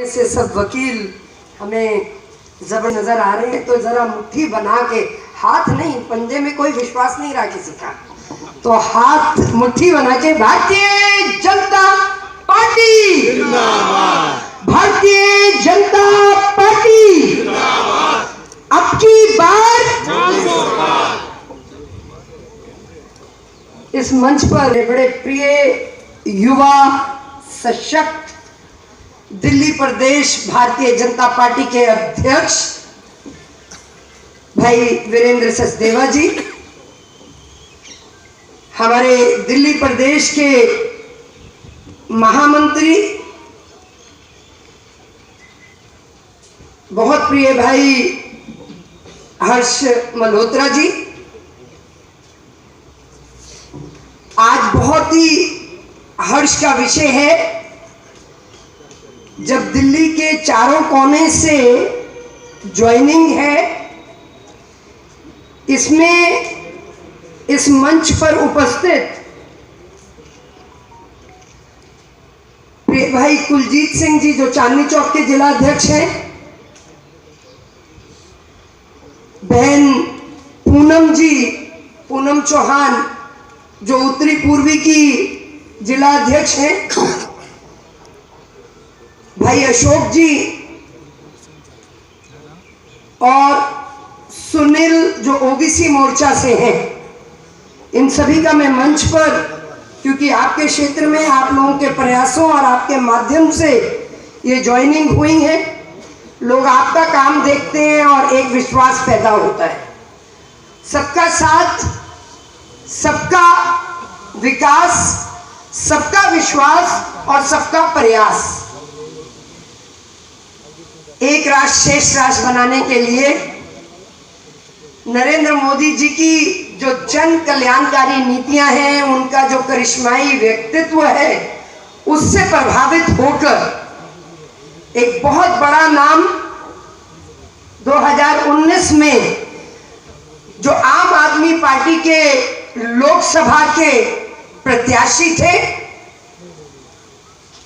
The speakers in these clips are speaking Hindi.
से सब वकील हमें जबर नजर आ रहे हैं, तो जरा मुट्ठी बना के, हाथ नहीं, पंजे में कोई विश्वास नहीं रहा किसी का, तो हाथ मुट्ठी बना के भारतीय जनता पार्टी जिंदाबाद, भारतीय जनता पार्टी जिंदाबाद, अब की बार इस मंच पर बड़े प्रिय युवा सशक्त दिल्ली प्रदेश भारतीय जनता पार्टी के अध्यक्ष भाई वीरेंद्र सचदेवा जी, हमारे दिल्ली प्रदेश के महामंत्री बहुत प्रिय भाई हर्ष मल्होत्रा जी, आज बहुत ही हर्ष का विषय है जब दिल्ली के चारों कोने से ज्वाइनिंग है। इसमें इस मंच पर उपस्थित भाई कुलजीत सिंह जी जो चांदनी चौक के जिला अध्यक्ष हैं, बहन पूनम चौहान जो उत्तरी पूर्वी की जिला अध्यक्ष हैं, भाई अशोक जी और सुनील जो ओबीसी मोर्चा से हैं, इन सभी का मैं मंच पर, क्योंकि आपके क्षेत्र में आप लोगों के प्रयासों और आपके माध्यम से ये ज्वाइनिंग हुई है, लोग आपका काम देखते हैं और एक विश्वास पैदा होता है। सबका साथ, सबका विकास, सबका विश्वास और सबका प्रयास, एक राष्ट्र शेष राष्ट्र बनाने के लिए नरेंद्र मोदी जी की जो जन कल्याणकारी नीतियां हैं, उनका जो करिश्माई व्यक्तित्व है, उससे प्रभावित होकर एक बहुत बड़ा नाम 2019 में जो आम आदमी पार्टी के लोकसभा के प्रत्याशी थे,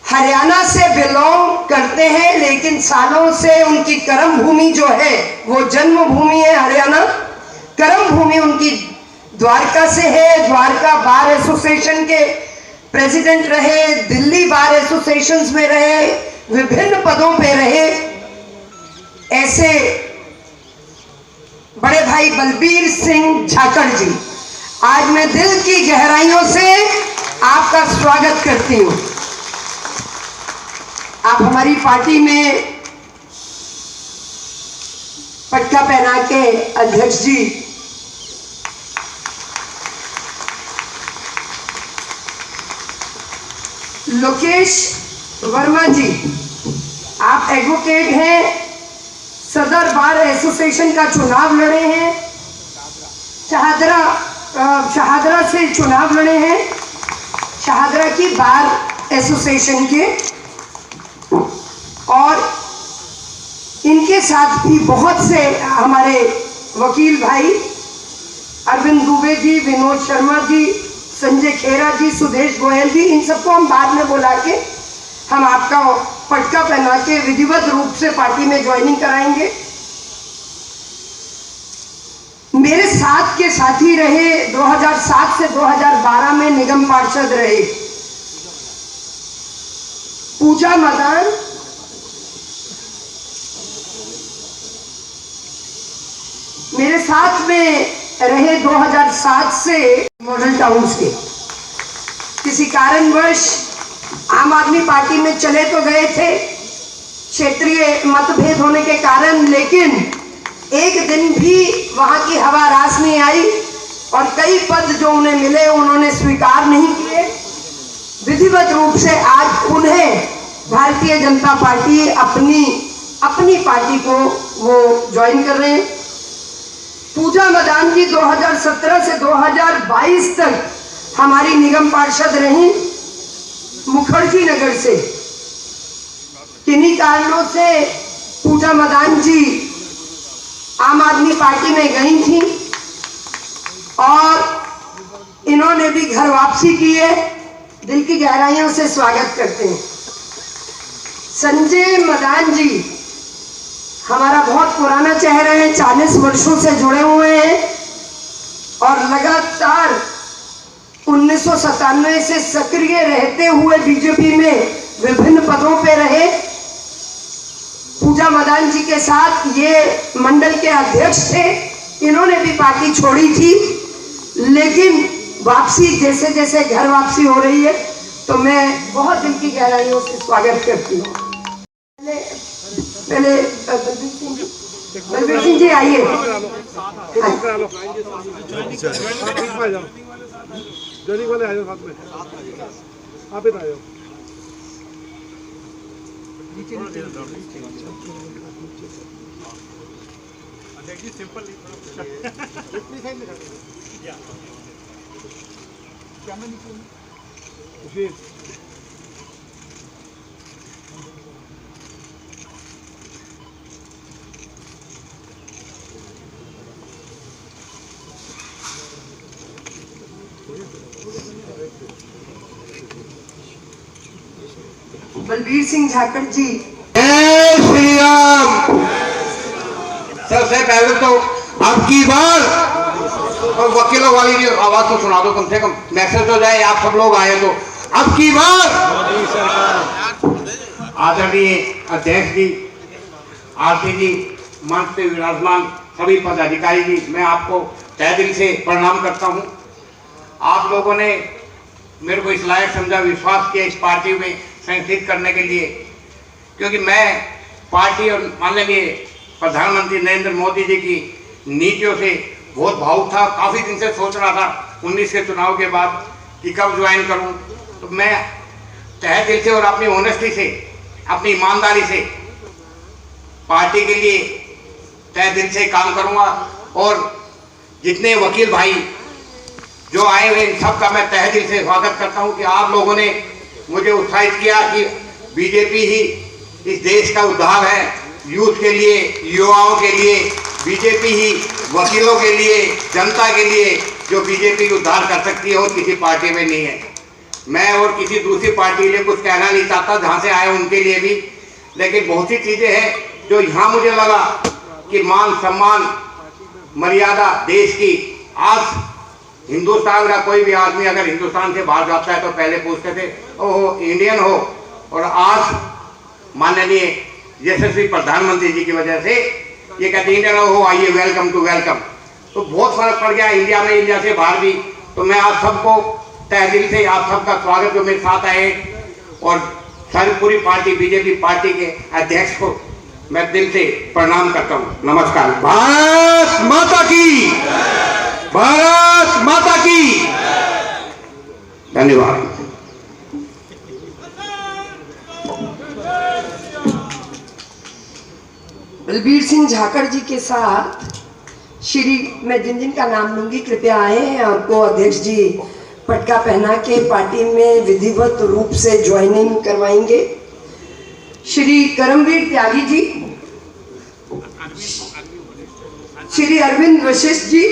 हरियाणा से बिलोंग करते हैं, लेकिन सालों से उनकी कर्म भूमि जो है वो जन्मभूमि है हरियाणा, कर्म भूमि उनकी द्वारका से है। द्वारका बार एसोसिएशन के प्रेसिडेंट रहे, दिल्ली बार एसोसिएशंस में रहे, विभिन्न पदों पे रहे। ऐसे बड़े भाई बलबीर सिंह झाकड़ जी, आज मैं दिल की गहराइयों से आपका स्वागत करती हूं। आप हमारी पार्टी में पटका पहना के अध्यक्ष जी, लोकेश वर्मा जी, आप एडवोकेट हैं, सदर बार एसोसिएशन का चुनाव लड़े हैं, शहादरा से चुनाव लड़े हैं, शहादरा की बार एसोसिएशन के, और इनके साथ भी बहुत से हमारे वकील भाई अरविंद दुबे जी, विनोद शर्मा जी, संजय खेरा जी, सुदेश गोयल जी, इन सबको हम बाद में बुला के हम आपका पटका पहना के विधिवत रूप से पार्टी में ज्वाइनिंग कराएंगे। मेरे साथ के साथी रहे, 2007 से 2012 में निगम पार्षद रहे पूजा मदान, मेरे साथ में रहे 2007 से मॉडल टाउन्स के, किसी कारणवश आम आदमी पार्टी में चले तो गए थे क्षेत्रीय मतभेद होने के कारण, लेकिन एक दिन भी वहां की हवा रास नहीं आई और कई पद जो उन्हें मिले उन्होंने स्वीकार नहीं किए। विधिवत रूप से आज उन्हें भारतीय जनता पार्टी अपनी पार्टी को वो ज्वाइन कर रहे हैं। पूजा मदान जी 2017 से 2022 तक हमारी निगम पार्षद रही मुखर्जी नगर से। किन्हीं कारणों से पूजा मदान जी आम आदमी पार्टी में गई थी और इन्होंने भी घर वापसी की है। दिल की गहराइयों से स्वागत करते हैं। संजय मदान जी हमारा बहुत पुराना चेहरा है, 40 वर्षों से जुड़े हुए हैं और लगातार 1997 से सक्रिय रहते हुए बीजेपी में विभिन्न पदों पे रहे। पूजा मदान जी के साथ ये मंडल के अध्यक्ष थे, इन्होंने भी पार्टी छोड़ी थी, लेकिन वापसी जैसे जैसे घर वापसी हो रही है तो मैं बहुत दिल की गहराइयों से स्वागत करती हूँ। पहले बलबीर सिंह जी आइए। बलबीर सिंह झाकड़ जी। जय श्री राम। सबसे पहले तो अब की बार और वकीलों वाली की आवाज तो सुना दो, कम से कम मैसेज तो जाए, आप सब लोग आए तो। अब की बार आदरणीय अध्यक्ष जी, आरती जी, मंच पे विराजमान सभी पदाधिकारी जी, मैं आपको तहे दिल से प्रणाम करता हूं। आप लोगों ने मेरे को इस लायक समझा, विश्वास किया इस पार्टी में संगठित करने के लिए, क्योंकि मैं पार्टी और माननीय प्रधानमंत्री नरेंद्र मोदी जी की नीतियों से बहुत भावुक था। काफ़ी दिन से सोच रहा था 19 के चुनाव के बाद कि कब ज्वाइन करूं, तो मैं तहे दिल से और अपनी ऑनेस्टी से, अपनी ईमानदारी से पार्टी के लिए तहे दिल से काम करूंगा। और जितने वकील भाई जो आए हुए इन सब का मैं तहे दिल से स्वागत करता हूं कि आप लोगों ने मुझे उत्साहित किया कि बीजेपी ही इस देश का उद्धार है। यूथ के लिए, युवाओं के लिए बीजेपी ही, वकीलों के लिए, जनता के लिए जो बीजेपी उद्धार कर सकती है और किसी पार्टी में नहीं है। मैं और किसी दूसरी पार्टी के लिए कुछ कहना नहीं चाहता, जहाँ से आए उनके लिए भी, लेकिन बहुत सी चीज़ें हैं जो यहाँ मुझे लगा कि मान सम्मान मर्यादा देश की, आज हिंदुस्तान का कोई भी आदमी अगर हिंदुस्तान से बाहर जाता है तो पहले पूछते थे ओह इंडियन हो, और आज माननीय यशस्वी प्रधानमंत्री जी की वजह से ये कहते इंडियन हो, आइए वेलकम टू वेलकम। तो बहुत फर्क पड़ गया इंडिया में, इंडिया से बाहर भी। तो मैं आप सबको तहे दिल से आप सबका स्वागत जो मेरे साथ आए, और सारी पूरी पार्टी बीजेपी पार्टी के अध्यक्ष को मैं दिल से प्रणाम करता हूँ। नमस्कार। भारत माता की, भारत माता की। धन्यवाद। बलबीर सिंह झाकड़ जी के साथ श्री, मैं जिन जिन का नाम लूंगी कृपया आए, आपको अध्यक्ष जी पटका पहना के पार्टी में विधिवत रूप से ज्वाइनिंग करवाएंगे। श्री करमवीर त्यागी जी, श्री अरविंद वशिष्ठ जी,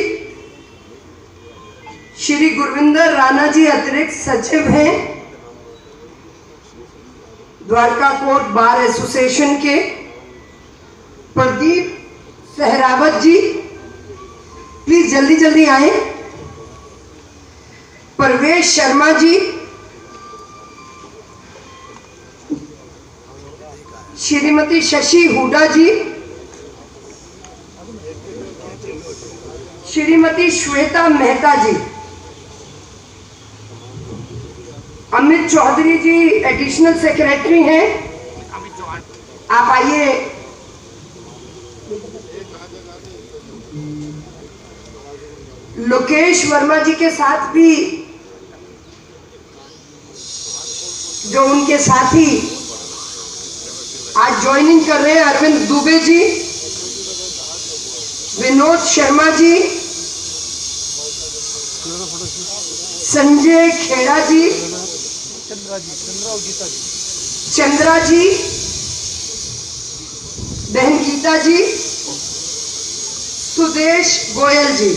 श्री गुरविंदर राणा जी अतिरिक्त सचिव हैं द्वारका कोर्ट बार एसोसिएशन के। प्रदीप सहरावत जी प्लीज जल्दी जल्दी आए। परवेश शर्मा जी, श्रीमती शशि हुडा जी, श्रीमती श्वेता मेहता जी, अमित चौधरी जी एडिशनल सेक्रेटरी हैं, आप आइए। लोकेश वर्मा जी के साथ भी जो उनके साथी आज ज्वाइनिंग कर रहे हैं, अरविंद दुबे जी, विनोद शर्मा जी, संजय खेड़ा जी, चंद्रा जी, बहन गीता जी, सुदेश गोयल जी,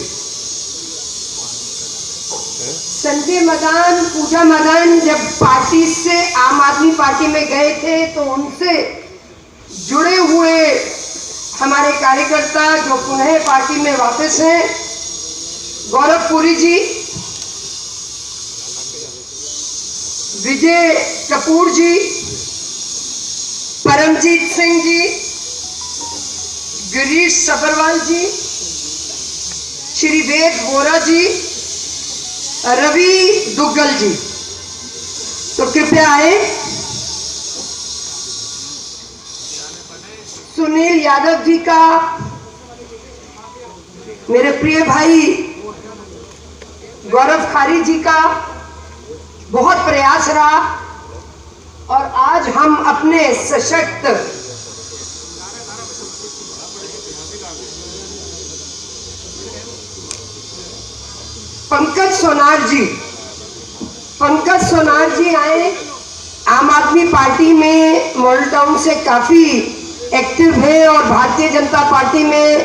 संजय मदान, पूजा मदान जब पार्टी से आम आदमी पार्टी में गए थे तो उनसे जुड़े हुए हमारे कार्यकर्ता जो पुनः पार्टी में वापस हैं, गौरव पुरी जी, विजय कपूर जी, परमजीत सिंह जी, गिरीश सब्रवाल जी, श्री वेद वोरा जी, रवि दुग्गल जी, तो कृपया आए। सुनील यादव जी का, मेरे प्रिय भाई गौरव खारी जी का बहुत प्रयास रहा और आज हम अपने सशक्त पंकज सोनार जी आए। आम आदमी पार्टी में मॉडल टाउन से काफी एक्टिव है और भारतीय जनता पार्टी में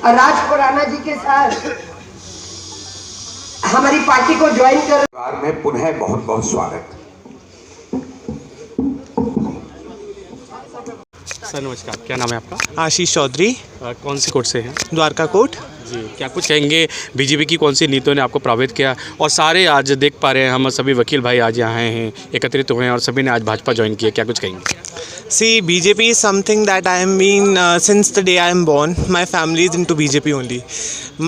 राज खुराना जी के साथ हमारी पार्टी को ज्वाइन कर। में पुनः बहुत बहुत स्वागत। सर नमस्कार, क्या नाम है आपका? आशीष चौधरी, कौन सी कोर्ट से हैं? द्वारका कोर्ट। जी, क्या कुछ कहेंगे बीजेपी की कौन सी नीतियों ने आपको प्रभावित किया? और सारे आज देख पा रहे हैं हम सभी वकील भाई आज यहाँ आए हैं, एकत्रित हुए हैं और सभी ने आज भाजपा ज्वाइन किया, क्या कुछ कहेंगे? See, BJP is something that I am been since the day I am born. My family is into BJP only.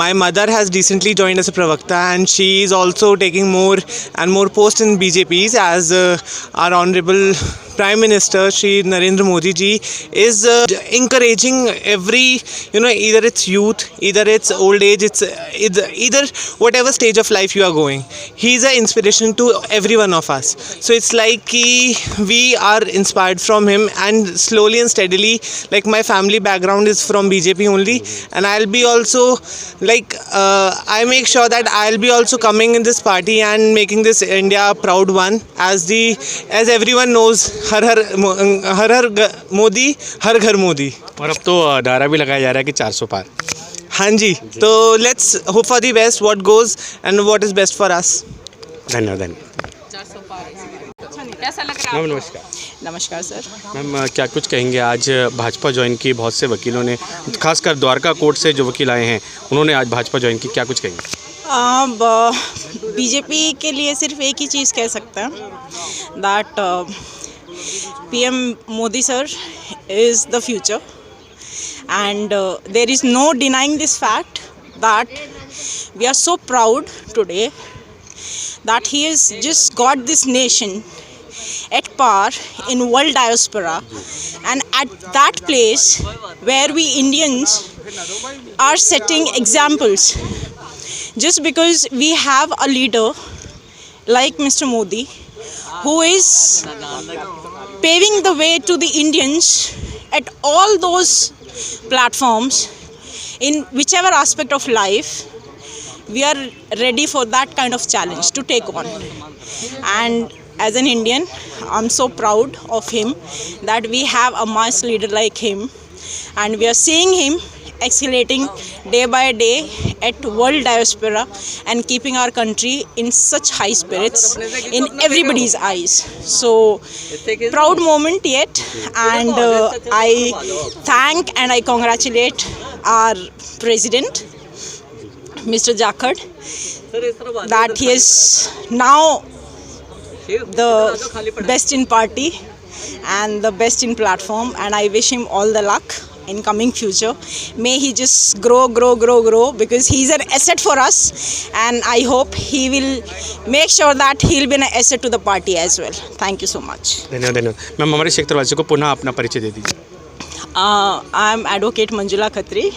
My mother has recently joined as a pravakta and she is also taking more and more posts in BJPs as our honorable Prime Minister Shri Narendra Modi ji is encouraging every, either it's youth, either it's old age, it's either whatever stage of life you are going. He is an inspiration to every one of us. So it's like we are inspired from him, and slowly and steadily, like my family background is from BJP only, and I'll be also I make sure that I'll be also coming in this party and making this India a proud one, as everyone knows, हर हर मोदी, हर घर मोदी। और अब तो नारा भी लगाया जा रहा है कि 400 पार। हाँ जी, तो let's hope for the best, what goes and what is best for us. धन्यवाद। कैसा लग रहा है? मैम नमस्कार। नमस्कार सर। मैम क्या कुछ कहेंगे, आज भाजपा ज्वाइन की बहुत से वकीलों ने, खासकर द्वारका कोर्ट से जो वकील आए हैं उन्होंने आज भाजपा ज्वाइन की, क्या कुछ कहेंगे? बीजेपी के लिए सिर्फ एक ही चीज़ कह सकते हैं, that PM Modi sir is the future, and there is no denying this fact that we are so proud today that he has just got this nation at par in world diaspora, and at that place where we Indians are setting examples just because we have a leader like Mr. Modi who is paving the way to the Indians at all those platforms in whichever aspect of life we are ready for that kind of challenge to take on. And as an Indian, I'm so proud of him that we have a mass leader like him, and we are seeing him escalating day by day at world diaspora and keeping our country in such high spirits in everybody's eyes. So proud moment yet, and I thank and I congratulate our president Mr. Jakhad that he is now the best in party and the best in platform, and I wish him all the luck in coming future. May he just grow because he's an asset for us, and I hope he will make sure that he'll be an asset to the party as well. Thank you so much. धन्यवाद। मैम हमारे क्षेत्रवासियों को पुनः अपना परिचय दे दीजिए। I am Advocate Manjula Khatri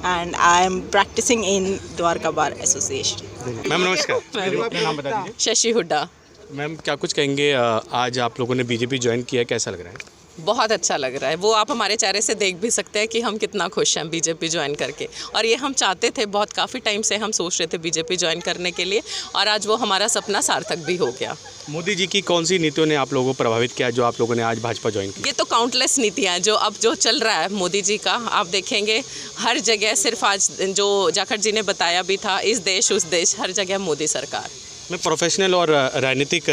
and I am practicing in Dwarka Bar Association. Ma'am नमस्कार, अपना नाम बता दीजिए। शशि हुड्डा। मैम क्या कुछ कहेंगे, आज आप लोगों ने बीजेपी ज्वाइन किया, कैसा लग रहा है? बहुत अच्छा लग रहा है। वो आप हमारे चेहरे से देख भी सकते हैं कि हम कितना खुश हैं बीजेपी ज्वाइन करके, और ये हम चाहते थे, बहुत काफ़ी टाइम से हम सोच रहे थे बीजेपी ज्वाइन करने के लिए, और आज वो हमारा सपना सार्थक भी हो गया। मोदी जी की कौन सी नीतियों ने आप लोगों को प्रभावित किया जो आप लोगों ने आज भाजपा ज्वाइन की? ये तो काउंटलेस नीतियाँ हैं जो चल रहा है मोदी जी का, आप देखेंगे हर जगह। सिर्फ आज जो जाखड़ जी ने बताया भी था, इस देश उस देश, हर जगह मोदी सरकार। मैं प्रोफेशनल और राजनीतिक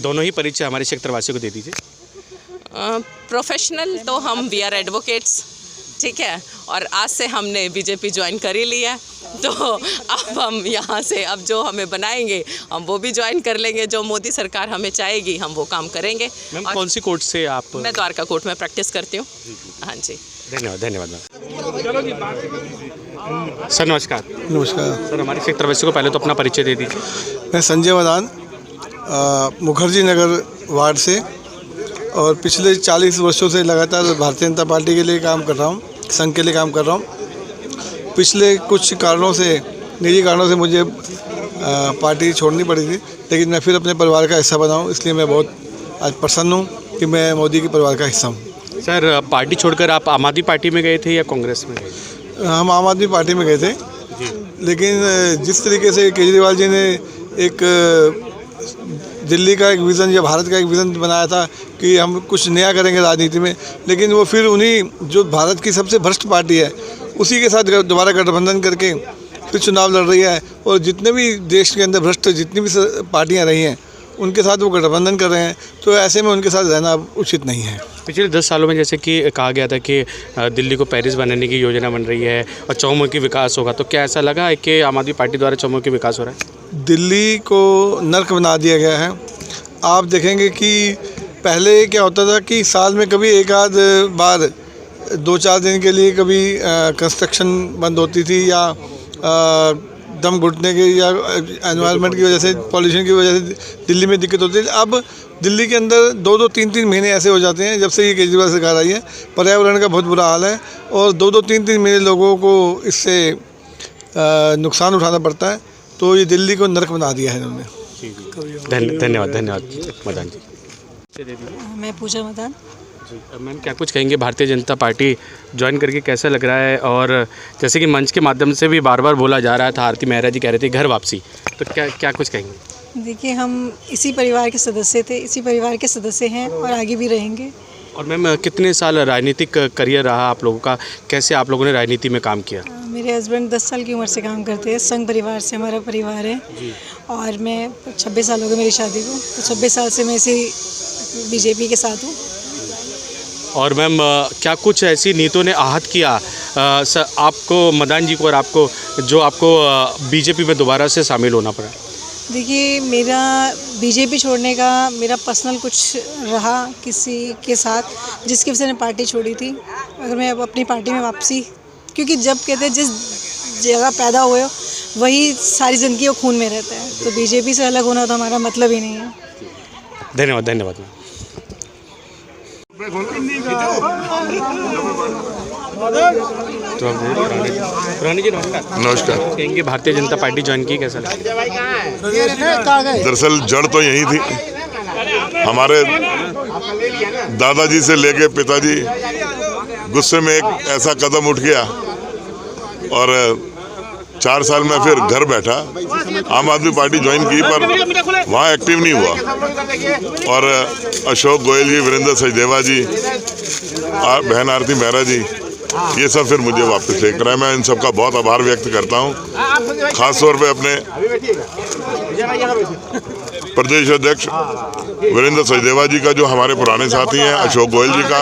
दोनों ही परिचय हमारे क्षेत्रवासियों को दे दीजिए। प्रोफेशनल तो हम वी आर एडवोकेट्स, ठीक है, और आज से हमने बीजेपी ज्वाइन कर ही लिया है, तो अब हम यहाँ से अब जो हमें बनाएंगे हम वो भी ज्वाइन कर लेंगे, जो मोदी सरकार हमें चाहेगी हम वो काम करेंगे। मैम कौन सी कोर्ट से आप? मैं द्वारका कोर्ट में प्रैक्टिस करती हूँ। हाँ जी, धन्यवाद धन्यवाद मैम। सर नमस्कार। नमस्कार, सर हमारे क्षेत्रवासियों को पहले तो अपना परिचय दे दीजिए। मैं संजय मदान मुखर्जी नगर वार्ड से, और पिछले 40 वर्षों से लगातार भारतीय जनता पार्टी के लिए काम कर रहा हूँ, संघ के लिए काम कर रहा हूँ। पिछले कुछ कारणों से, निजी कारणों से मुझे पार्टी छोड़नी पड़ी थी, लेकिन मैं फिर अपने परिवार का हिस्सा बना हूँ, इसलिए मैं बहुत आज प्रसन्न हूँ कि मैं मोदी के परिवार का हिस्सा हूँ। सर पार्टी छोड़कर आप आम आदमी पार्टी में गए थे या कांग्रेस में गए थे? हम आम आदमी पार्टी में गए थे, लेकिन जिस तरीके से केजरीवाल जी ने एक दिल्ली का एक विज़न या भारत का एक विज़न बनाया था कि हम कुछ नया करेंगे राजनीति में, लेकिन वो फिर उन्हीं जो भारत की सबसे भ्रष्ट पार्टी है उसी के साथ दोबारा गठबंधन करके फिर चुनाव लड़ रही है, और जितने भी देश के अंदर भ्रष्ट जितनी भी पार्टियां रही हैं उनके साथ वो गठबंधन कर रहे हैं, तो ऐसे में उनके साथ रहना उचित नहीं है। पिछले 10 सालों में जैसे कि कहा गया था कि दिल्ली को पेरिस बनाने की योजना बन रही है और चौमुखी विकास होगा, तो क्या ऐसा लगा है कि आम आदमी पार्टी द्वारा चौमुखी विकास हो रहा है? दिल्ली को नर्क बना दिया गया है। आप देखेंगे कि पहले क्या होता था कि साल में कभी एक आध बार 2-4 दिन के लिए कभी कंस्ट्रक्शन बंद होती थी, या दम घुटने के या एनवायरनमेंट की वजह से, पॉल्यूशन की वजह से दिल्ली में दिक्कत होती है। अब दिल्ली के अंदर 2-2, 3-3 महीने ऐसे हो जाते हैं, जब से ये केजरीवाल सरकार आई है। पर्यावरण का बहुत बुरा हाल है, और 2-2, 3-3 महीने लोगों को इससे नुकसान उठाना पड़ता है, तो ये दिल्ली को नर्क बना दिया है इन्होंने। धन्यवाद मदान जी। मैं पूजा मदान। मैम क्या कुछ कहेंगे, भारतीय जनता पार्टी ज्वाइन करके कैसा लग रहा है? और जैसे कि मंच के माध्यम से भी बार बार बोला जा रहा था, आरती मेहरा जी कह रहे थे घर वापसी, तो क्या कुछ कहेंगे? देखिए, हम इसी परिवार के सदस्य थे, इसी परिवार के सदस्य हैं और आगे भी रहेंगे। और मैम कितने साल राजनीतिक करियर रहा आप लोगों का, कैसे आप लोगों ने राजनीति में काम किया? मेरे हस्बैंड 10 साल की उम्र से काम करते हैं, संघ परिवार से हमारा परिवार है, और मैं 26 साल हो गए मेरी शादी को, तो 26 साल से मैं इसी बीजेपी के साथ हूँ। और मैम क्या कुछ ऐसी नीतियों ने आहत किया आपको, मदान जी को और आपको, जो आपको बीजेपी में दोबारा से शामिल होना पड़ा? देखिए, मेरा बीजेपी छोड़ने का मेरा पर्सनल कुछ रहा किसी के साथ, जिसकी वजह से मैंने पार्टी छोड़ी थी। अगर मैं अब अपनी पार्टी में वापसी, क्योंकि जब कहते हैं जिस जगह पैदा हुए हो वही सारी ज़िंदगी वो खून में रहता है, तो बीजेपी से अलग होना तो हमारा मतलब ही नहीं है। धन्यवाद धन्यवाद मैम। तो पुरानी जी नमस्कार। कहेंगे भारतीय जनता पार्टी ज्वाइन की, कैसा लगा? दरअसल जड़ तो यही थी, हमारे दादाजी से लेके पिताजी गुस्से में एक ऐसा कदम उठ गया, और 4 साल में फिर घर बैठा, आम आदमी पार्टी ज्वाइन की, पर वहाँ एक्टिव नहीं हुआ। और अशोक गोयल जी, वीरेंद्र सचदेवा जी, बहन आरती मेहरा जी, ये सब फिर मुझे वापस लेकर आए। मैं इन सबका बहुत आभार व्यक्त करता हूँ, खास तौर पे अपने प्रदेश अध्यक्ष वीरेंद्र सचदेवा जी का, जो हमारे पुराने साथी हैं, अशोक गोयल जी का,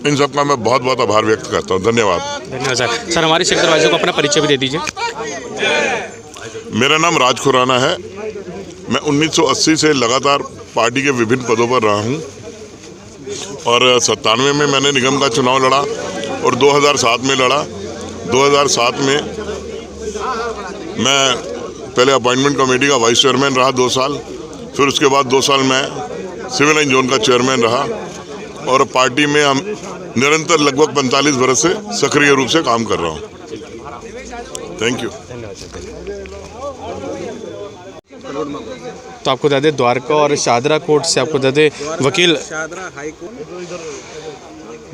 इन सब का मैं बहुत बहुत आभार व्यक्त करता हूँ। धन्यवाद सर। सर हमारे क्षेत्रवासियों को अपना परिचय भी दे दीजिए। मेरा नाम राज खुराना है। मैं 1980 से लगातार पार्टी के विभिन्न पदों पर रहा हूँ, और 97 में मैंने निगम का चुनाव लड़ा, और 2007 में लड़ा। 2007 में मैं पहले अपॉइंटमेंट कमेटी का वाइस चेयरमैन रहा 2 साल, फिर उसके बाद 2 साल मैं सिविल लाइन जोन का चेयरमैन रहा, और पार्टी में हम निरंतर लगभग 45 बरस से सक्रिय रूप से काम कर रहा हूँ। Thank you. तो आपको बता दें, द्वारका और शादरा कोर्ट से आपको बता दें वकील,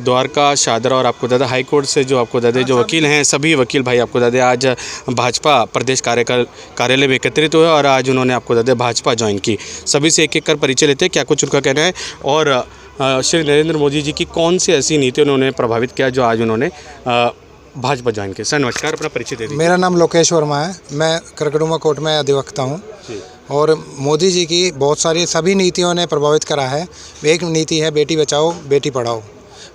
द्वारका, शादरा और आपको दादा हाई कोर्ट से जो आपको दादा जो वकील हैं, सभी वकील भाई आपको दादा आज भाजपा प्रदेश कार्यालय में एकत्रित हुए, और आज उन्होंने आपको दादा भाजपा ज्वाइन की। सभी से एक एक कर परिचय लेते हैं, क्या कुछ उनका कहना है, और श्री नरेंद्र मोदी जी की कौन सी ऐसी नीति उन्होंने प्रभावित किया जो आज उन्होंने भाजपा ज्वाइन किया। सर नमस्कार, अपना परिचय दे दीजिए। मेरा नाम लोकेश वर्मा है, मैं करकड़ुमा कोर्ट में अधिवक्ता हूँ। और मोदी जी की बहुत सारी सभी नीतियों ने प्रभावित करा है। एक नीति है बेटी बचाओ बेटी पढ़ाओ,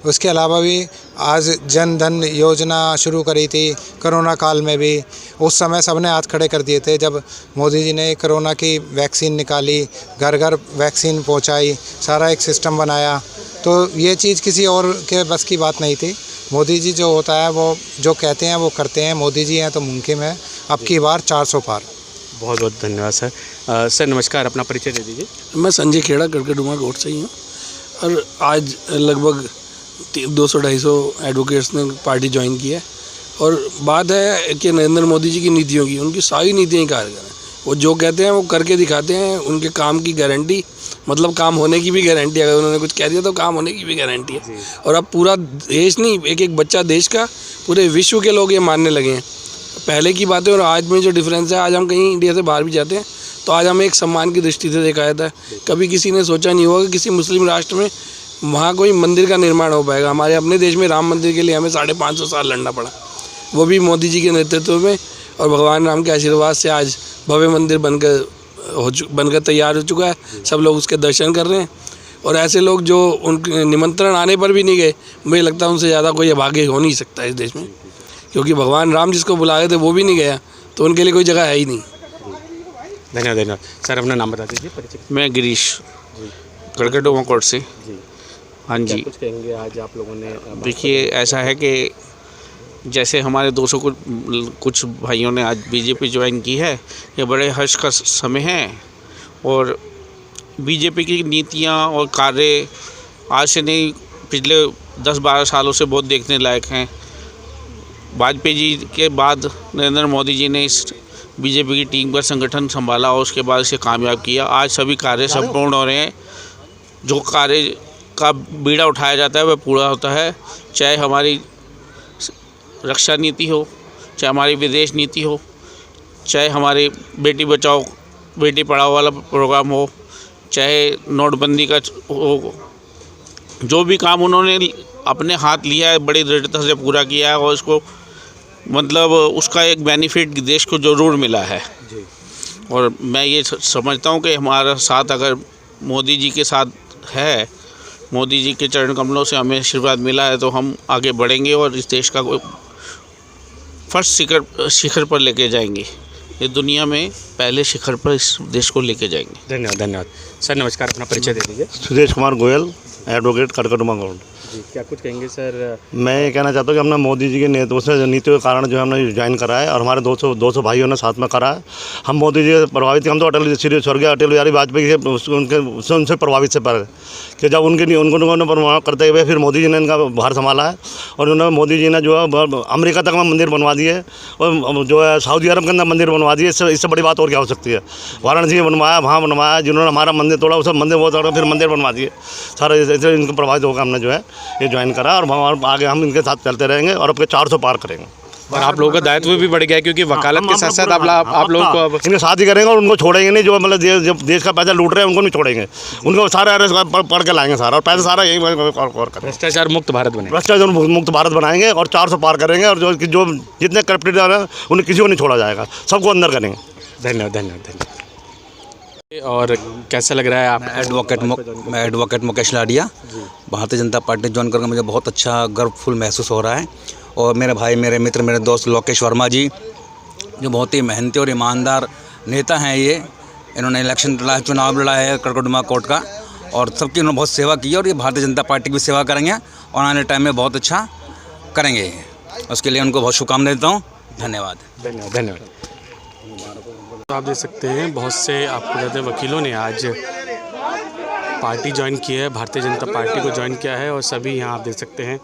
उसके अलावा भी आज जन धन योजना शुरू करी थी कोरोना काल में भी। उस समय सबने हाथ खड़े कर दिए थे जब मोदी जी ने कोरोना की वैक्सीन निकाली, घर घर वैक्सीन पहुंचाई, सारा एक सिस्टम बनाया। तो ये चीज़ किसी और के बस की बात नहीं थी। मोदी जी जो होता है वो जो कहते हैं वो करते हैं। मोदी जी हैं तो मुमकिन है। अब की बार 400 पार। बहुत बहुत धन्यवाद सर। सर नमस्कार, अपना परिचय दे दीजिए। मैं संजय खेड़ा कड़कड़डुमा कोर्ट से ही हूँ और आज लगभग 200-250 एडवोकेट्स ने पार्टी ज्वाइन की है। और बात है कि नरेंद्र मोदी जी की नीतियों की, उनकी सारी नीतियाँ ही कारगर हैं। वो जो कहते हैं वो करके दिखाते हैं। उनके काम की गारंटी, मतलब काम होने की भी गारंटी। अगर उन्होंने कुछ कह दिया तो काम होने की भी गारंटी है। और अब पूरा देश नहीं, एक एक बच्चा देश का, पूरे विश्व के लोग ये मानने लगे हैं। पहले की बातें और आज में जो डिफरेंस है, आज हम कहीं इंडिया से बाहर भी जाते हैं तो आज हमें एक सम्मान की दृष्टि से देखा जाता है। कभी किसी ने सोचा नहीं होगा कि किसी मुस्लिम राष्ट्र में वहाँ कोई मंदिर का निर्माण हो पाएगा। हमारे अपने देश में राम मंदिर के लिए हमें 550 साल लड़ना पड़ा, वो भी मोदी जी के नेतृत्व में। और भगवान राम के आशीर्वाद से आज भव्य मंदिर बनकर तैयार हो चुका है। सब लोग उसके दर्शन कर रहे हैं। और ऐसे लोग जो उनके निमंत्रण आने पर भी नहीं गए, मुझे लगता है उनसे ज़्यादा कोई अभागे हो नहीं सकता इस देश में, क्योंकि भगवान राम जिसको बुलाए थे वो भी नहीं गया, तो उनके लिए कोई जगह है ही नहीं। धन्यवाद धन्यवाद सर। अपना नाम बता दीजिए, परिचय। मैं गिरीश कड़कड़डुमा कोर्ट से। हाँ जी, कुछ कहेंगे आज आप लोगों ने? देखिए ऐसा है कि जैसे हमारे 200 कुछ भाइयों ने आज बीजेपी ज्वाइन की है, ये बड़े हर्ष का समय है। और बीजेपी की नीतियाँ और कार्य आज से नहीं, पिछले 10-12 सालों से बहुत देखने लायक हैं। वाजपेयी जी के बाद नरेंद्र मोदी जी ने इस बीजेपी की टीम का संगठन संभाला और उसके बाद इसे कामयाब किया। आज सभी कार्य संपूर्ण हो रहे हैं। जो कार्य का बीड़ा उठाया जाता है वह पूरा होता है, चाहे हमारी रक्षा नीति हो, चाहे हमारी विदेश नीति हो, चाहे हमारी बेटी बचाओ बेटी पढ़ाओ वाला प्रोग्राम हो, चाहे नोटबंदी का हो। जो भी काम उन्होंने अपने हाथ लिया है बड़ी दृढ़ता से पूरा किया है और उसको मतलब उसका एक बेनिफिट देश को ज़रूर मिला है। और मैं ये समझता हूँ कि हमारा साथ अगर मोदी जी के साथ है, मोदी जी के चरण कमलों से हमें आशीर्वाद मिला है, तो हम आगे बढ़ेंगे और इस देश का फर्स्ट शिखर पर लेके जाएंगे। ये दुनिया में पहले शिखर पर इस देश को लेके जाएंगे। धन्यवाद धन्यवाद सर। नमस्कार, अपना परिचय दे दीजिए। Suresh Kumar Goyal, advocate Karkardooma court. जी, क्या कुछ कहेंगे सर? मैं ये कहना चाहता हूँ कि हमने मोदी जी के नेतृत्व से नीतियों के कारण जो है हमने ज्वाइन करा है और हमारे 200 भाइयों ने साथ में करा है। हम मोदी जी से प्रभावित थे। हम तो अटल स्वर्गीय अटल बिहारी वाजपेयी से उनसे प्रभावित से पर कि जब उनको प्रभाव करते हुए फिर मोदी जी ने इनका भार संभाला है। और उन्होंने मोदी जी ने जो है अमेरिका तक में मंदिर बनवा दिए और जो है सऊदी अरब के अंदर मंदिर बनवा दिए। इससे बड़ी बात और क्या हो सकती है। वाराणसी में बनवाया, वहाँ बनवाया, जिन्होंने हमारा मंदिर तोड़ा वो सब मंदिर वो तोड़ा, फिर मंदिर बनवा दिए। सारे इनको प्रभावित होकर हमने जो है ये ज्वाइन करा और आगे हम इनके साथ चलते रहेंगे और अपने 400 पार करेंगे। और आप लोगों का दायित्व भी बढ़ गया है, क्योंकि वकालत के साथ साथ आप लोगों को अब इनके साथ ही करेंगे और उनको छोड़ेंगे नहीं। जो मतलब देश का पैसा लूट रहे हैं उनको नहीं छोड़ेंगे, उनको सारे पढ़ के लाएंगे सारा और पैसा सारा यही और भ्रष्टाचार मुक्त भारत बने, भ्रष्टाचार मुक्त भारत बनाएंगे और 400 पार करेंगे। और जो जितने करप्टेड हैं उन्हें किसी को नहीं छोड़ा जाएगा, सबको अंदर करेंगे। धन्यवाद धन्यवाद धन्यवाद। और कैसा लग रहा है आप? मैं advocate Mukesh लाडिया, Bharatiya Janata party join करके मुझे बहुत अच्छा गर्वफुल महसूस हो रहा है। और मेरे भाई, मेरे मित्र, मेरे दोस्त लोकेश वर्मा जी, जो बहुत ही मेहनती और ईमानदार नेता हैं, इन्होंने इलेक्शन लड़ा है, चुनाव लड़ा है कड़कड़डुमा कोर्ट का, और सबकी उन्होंने बहुत सेवा की है और ये भारतीय जनता पार्टी की भी सेवा करेंगे और आने टाइम में बहुत अच्छा करेंगे। उसके लिए उनको बहुत शुभकामनाएं देता हूँ। धन्यवाद धन्यवाद धन्यवाद। तो आप देख सकते हैं बहुत से आपको ज़्यादा वकीलों ने आज पार्टी ज्वाइन की है, भारतीय जनता पार्टी को ज्वाइन किया है। और सभी यहाँ आप देख सकते हैं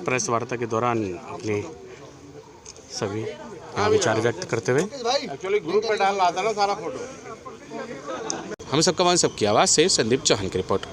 प्रेस वार्ता के दौरान अपने सभी यहाँ विचार व्यक्त करते हुए। एक्चुअली ग्रुप पे डालना आता ना सारा फोटो। हम सबका मन सबकी आवाज़ से संदीप चौहान की रिपोर्ट।